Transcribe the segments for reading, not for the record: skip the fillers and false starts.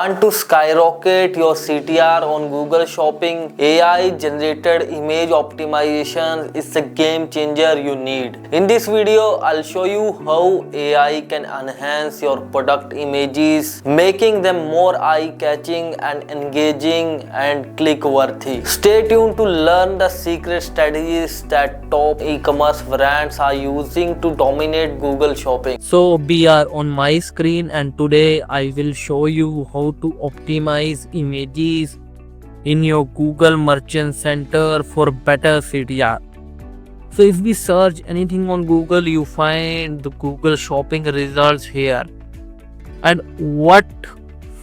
Want to skyrocket your CTR on Google Shopping? AI generated image optimization is the game changer you need. In this video, I'll show you how AI can enhance your product images, making them more eye-catching and engaging and click-worthy. Stay tuned to learn the secret strategies that top e-commerce brands are using to dominate Google Shopping. So we are on my screen, and today I will show you how to optimize images in your Google Merchant Center for better CTR. So if we search anything on Google, you find the Google Shopping results here. And what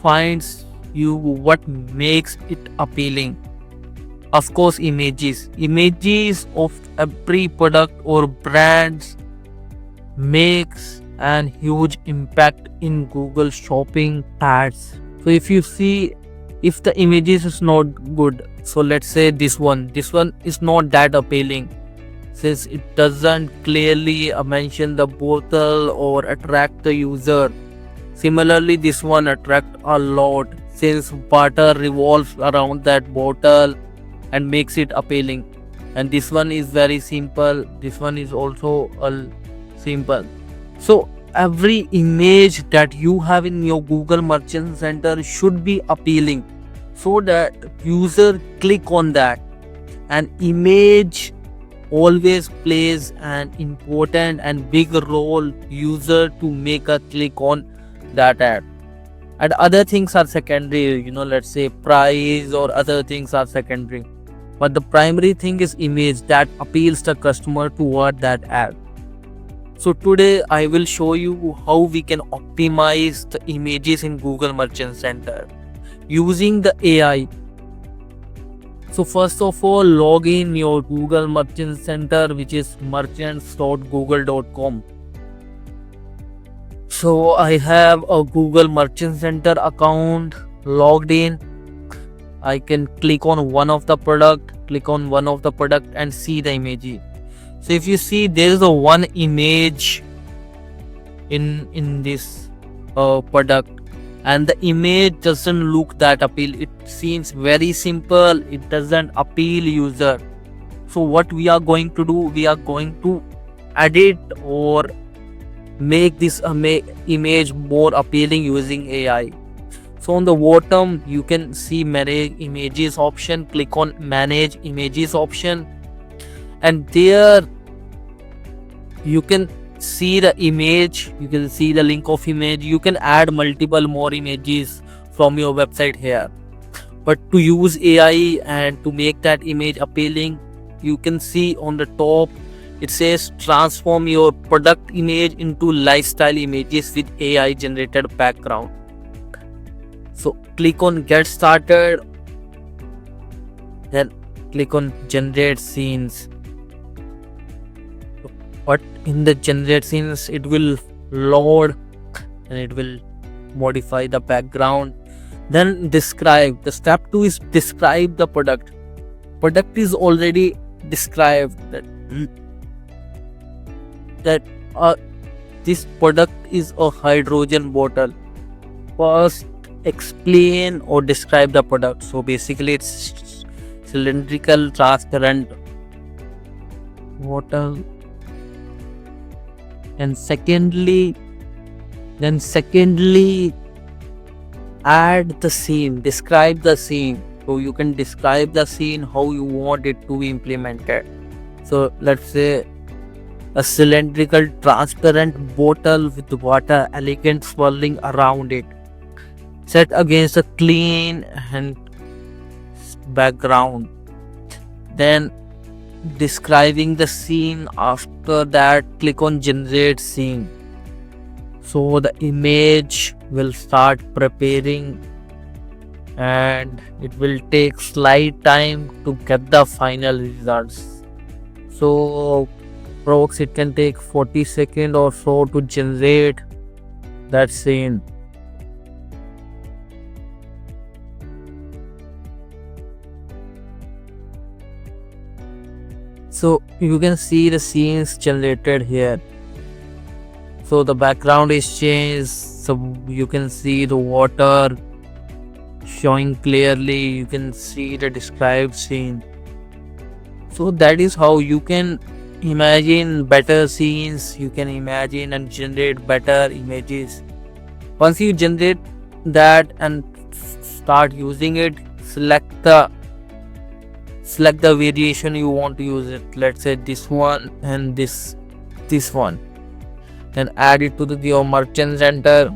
finds you, what makes it appealing? Of course, images. Images of every product or brands makes an huge impact in Google Shopping ads. So if you see, if the images is not good, so let's say this one is not that appealing since it doesn't clearly mention the bottle or attract the user. Similarly, this one attract a lot since butter revolves around that bottle and makes it appealing. And this one is very simple, this one is also a simple. So every image that you have in your Google Merchant Center should be appealing so that user click on that. An image always plays an important and big role user to make a click on that ad. And other things are secondary, let's say price or other things are secondary, but the primary thing is image that appeals the customer toward that ad. So today I will show you how we can optimize the images in Google Merchant Center using the AI. So first of all, log in your Google Merchant Center, which is merchants.google.com. So I have a Google Merchant Center account logged in. I can click on one of the product and see the image. So if you see, there is a one image in this product, and the image doesn't look that appeal. It seems very simple. It doesn't appeal user. So what we are going to do, we are going to edit or make this image more appealing using AI. So on the bottom, you can see manage images option. Click on manage images option, and there you can see the image, you can see the link of image. You can add multiple more images from your website here, but to use AI and to make that image appealing, you can see on the top it says transform your product image into lifestyle images with AI generated background. So click on get started, then click on generate scenes. But in the generate scenes, it will load and it will modify the background. Then describe. The step 2 is describe the product. Product is already described that this product is a hydrogen bottle. First explain or describe the product. So basically it's cylindrical transparent bottle. And secondly add the scene, describe the scene. So you can describe the scene how you want it to be implemented. So let's say a cylindrical transparent bottle with water elegant swirling around it, set against a clean and background. Then describing the scene. After that, click on generate scene. So the image will start preparing and it will take slight time to get the final results. So approx it can take 40 seconds or so to generate that scene. So you can see the scenes generated here. So the background is changed, so you can see the water showing clearly. You can see the described scene. So that is how you can imagine better scenes, you can imagine and generate better images. Once you generate that and start using it, select the variation you want to use it. Let's say this one and this one, then add it to your merchant center.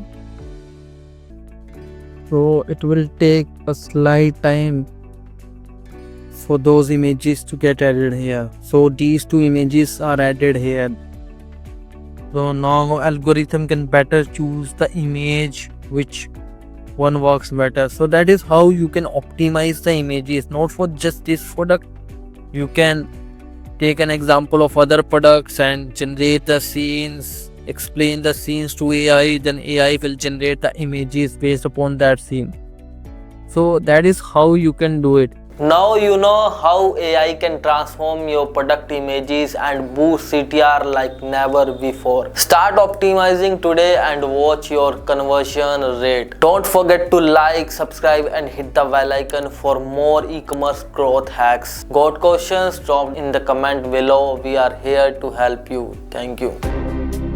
So it will take a slight time for those images to get added here. So these two images are added here. So now algorithm can better choose the image which one works better. So that is how you can optimize the images, not for just this product. You can take an example of other products and generate the scenes, explain the scenes to AI, then AI will generate the images based upon that scene. So that is how you can do it. Now you know how AI can transform your product images and boost CTR like never before. Start optimizing today and watch your conversion rate. Don't forget to like, subscribe and hit the bell icon for more e-commerce growth hacks. Got questions? Drop in the comment below. We are here to help you. Thank you.